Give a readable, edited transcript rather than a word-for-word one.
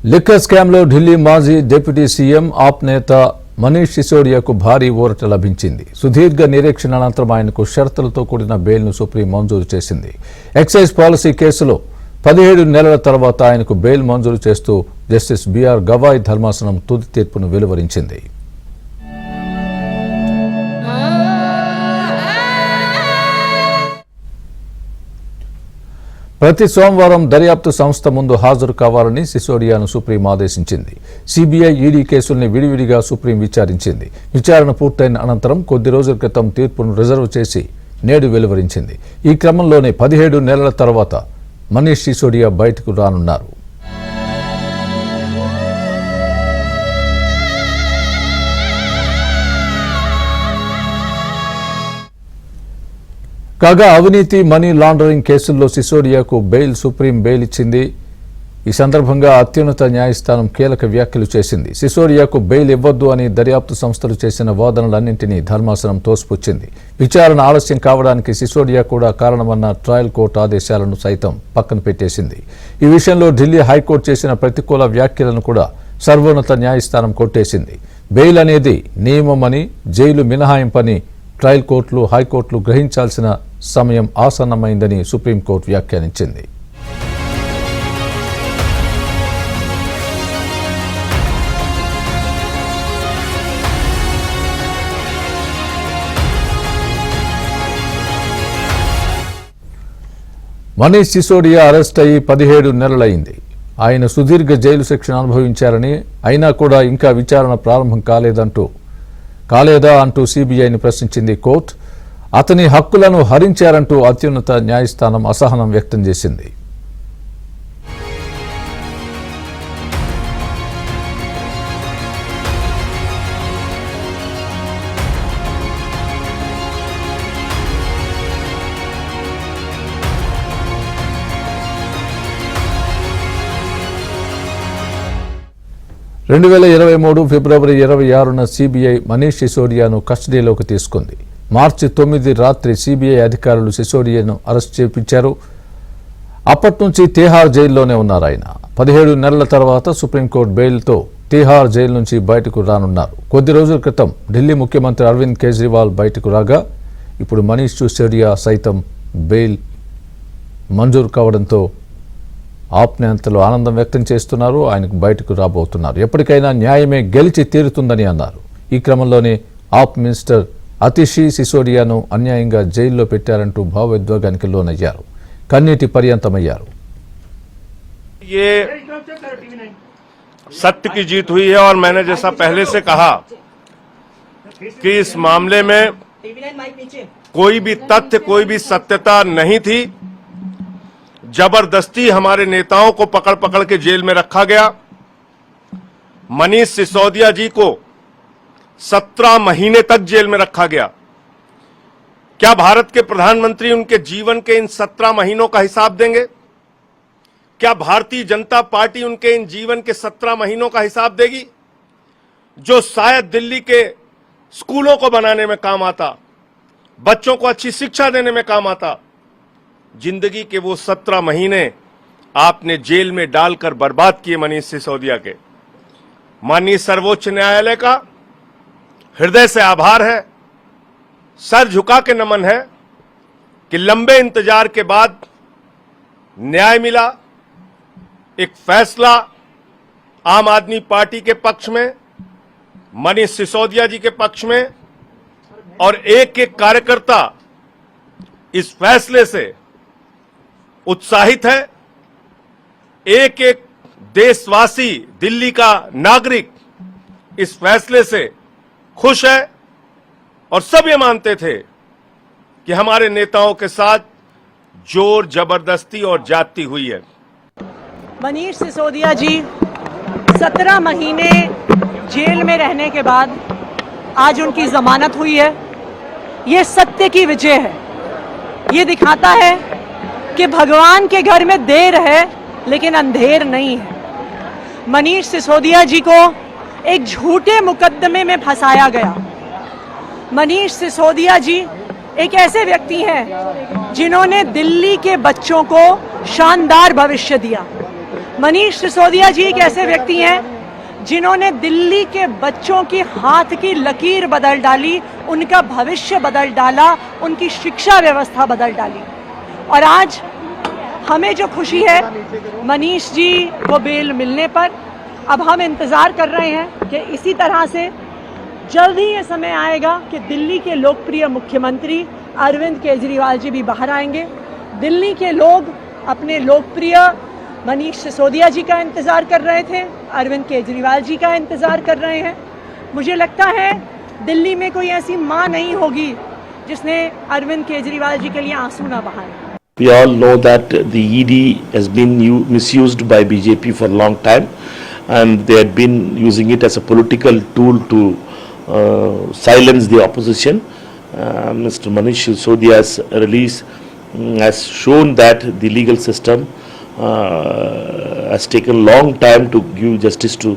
Liquor scam లో ఢిల్లీ మాజీ deputy CM ఆప్ నేత మనీష్ సిసోడియాకు భారీ ఊరట లభించింది. సుదీర్ఘ నిరీక్షణ అనంతరం ఆయనకు షరతులతో కూడిన బెయిల్ను సుప్రీం మంజూరు చేసింది. ఎక్సైజ్ పాలసీ కేసులో 17 నెలల తర్వాత ఆయనకు బెయిల్ మంజూరు చేస్తూ జస్టిస్ బిఆర్ గవాయ్ ధర్మాసనం తుది తీర్పును వెలువరించింది. ప్రతి సోమవారం దర్యాప్తు సంస్థ ముందు హాజరు కావాలని సిసోడియాను సుప్రీం ఆదేశించింది. సిబిఐ, ఈడీ కేసుల్ని విడివిడిగా సుప్రీం విచారించింది. విచారణ పూర్తయిన అనంతరం కొద్ది రోజుల క్రితం తీర్పును రిజర్వ్ చేసి నేడు వెలువరించింది. ఈ క్రమంలోనే 17 నెలల తర్వాత మనీష్ సిసోడియా బయటకు రానున్నారు. కాగా అవినీతి, మనీ లాండరింగ్ కేసుల్లో సిసోడియాకు బెయిల్ సుప్రీం బెయిల్ ఇచ్చింది. ఈ సందర్భంగా అత్యున్నత న్యాయస్థానం కీలక వ్యాఖ్యలు చేసింది. సిసోడియాకు బెయిల్ ఇవ్వొద్దు అని దర్యాప్తు సంస్థలు చేసిన వాదనలన్నింటినీ ధర్మాసనం తోసిపుచ్చింది. విచారణ ఆలస్యం కావడానికి సిసోడియా కూడా కారణమన్న ట్రయల్ కోర్టు ఆదేశాలను సైతం పక్కన పెట్టేసింది. ఈ విషయంలో ఢిల్లీ హైకోర్టు చేసిన ప్రతికూల వ్యాఖ్యలను కూడా సర్వోన్నత న్యాయస్థానం కొట్టేసింది. బెయిల్ అనేది నియమమని, జైలు మినహాయింపని ట్రయల్ కోర్టులు, హైకోర్టులు గ్రహించాల్సిన సమయం ఆసన్నమైందని సుప్రీంకోర్టు వ్యాఖ్యానించింది. మనీష్ సిసోడియా అరెస్ట్ అయ్యి 17 నెలలైంది. ఆయన సుదీర్ఘ జైలు శిక్షణ అనుభవించారని, అయినా కూడా ఇంకా విచారణ ప్రారంభం కాలేదా అంటూ సిబిఐని ప్రశ్నించింది కోర్టు. అతని హక్కులను హరించారంటూ అత్యున్నత న్యాయస్థానం అసహనం వ్యక్తం చేసింది. ఫిబ్రవరి 26న సిబిఐ మనీష్ సిసోడియాను కస్టడీలోకి తీసుకుంది. మార్చి 9 రాత్రి సిబిఐ అధికారులు సిసోడియాను అరెస్ట్ చేయించారు. అప్పటి నుంచి తిహార్ జైల్లోనే ఉన్నారు ఆయన. 17 నెలల తర్వాత సుప్రీంకోర్టు బెయిల్తో తిహార్ జైలు నుంచి బయటకు రానున్నారు. కొద్ది రోజుల క్రితం ఢిల్లీ ముఖ్యమంత్రి అరవింద్ కేజ్రీవాల్ బయటకు రాగా ఇప్పుడు మనీష్ సిసోడియా సైతం బెయిల్ మంజూరు కావడంతో ఆప్ నేతలు ఆనందం వ్యక్తం చేస్తున్నారు. ఆయనకు బయటకు రాబోతున్నారు. ఎప్పటికైనా న్యాయమే గెలిచి తీరుతుందని అన్నారు. ఈ క్రమంలోనే ఆప్ మినిస్టర్ అతిషి సిసోడియాను అన్యాయంగా జైల్లో పెట్టారంటూ భావోద్వేగానికి లోనయ్యారు. కన్నీటి పర్యంతమయ్యారు. ये सत्य की जीत हुई है और मैंने जैसा पहले से कहा कि इस मामले में कोई भी तथ्य, कोई भी सत्यता नहीं थी। जबरदस्ती हमारे नेताओं को पकड़ पकड़ के जेल में रखा गया। मनीष सिसोदिया जी को 17 महीने तक जेल में रखा गया। क्या भारत के प्रधानमंत्री उनके जीवन के इन 17 महीनों का हिसाब देंगे? क्या भारतीय जनता पार्टी उनके इन जीवन के 17 महीनों का हिसाब देगी, जो शायद दिल्ली के स्कूलों को बनाने में काम आता, बच्चों को अच्छी शिक्षा देने में काम आता? जिंदगी के वो 17 महीने आपने जेल में डालकर बर्बाद किए मनीष सिसोदिया के। माननीय सर्वोच्च न्यायालय का हृदय से आभार है, सर झुका के नमन है कि लंबे इंतजार के बाद न्याय मिला। एक फैसला आम आदमी पार्टी के पक्ष में, मनीष सिसोदिया जी के पक्ष में, और एक एक कार्यकर्ता इस फैसले से उत्साहित है। एक एक देशवासी, दिल्ली का नागरिक इस फैसले से खुश है और सब ये मानते थे कि हमारे नेताओं के साथ जोर जबरदस्ती और जाति हुई है। मनीष सिसोदिया जी 17 महीने जेल में रहने के बाद आज उनकी जमानत हुई है। ये सत्य की विजय है। ये दिखाता है कि भगवान के घर में देर है लेकिन अंधेर नहीं है। मनीष सिसोदिया जी को एक झूठे मुकदमे में फंसाया गया। मनीष सिसोदिया जी एक ऐसे व्यक्ति हैं जिन्होंने दिल्ली के बच्चों को शानदार भविष्य दिया। मनीष सिसोदिया जी एक ऐसे व्यक्ति हैं जिन्होंने दिल्ली के बच्चों की हाथ की लकीर बदल डाली, उनका भविष्य बदल डाला, उनकी शिक्षा व्यवस्था बदल डाली। और आज हमें जो खुशी है मनीष जी को बेल मिलने पर, अब हम इंतज़ार कर रहे हैं कि इसी तरह से जल्द ही ये समय आएगा कि दिल्ली के लोकप्रिय मुख्यमंत्री अरविंद केजरीवाल जी भी बाहर आएंगे। दिल्ली के लोग अपने लोकप्रिय मनीष सिसोदिया जी का इंतज़ार कर रहे थे, अरविंद केजरीवाल जी का इंतज़ार कर रहे हैं। मुझे लगता है दिल्ली में कोई ऐसी माँ नहीं होगी जिसने अरविंद केजरीवाल जी के लिए आंसू ना बहाए। We all know that the ED has been misused by BJP for a long time, and they had been using it as a political tool to silence the opposition. Mr. Manish Sisodia's release has shown that the legal system has taken a long time to give justice to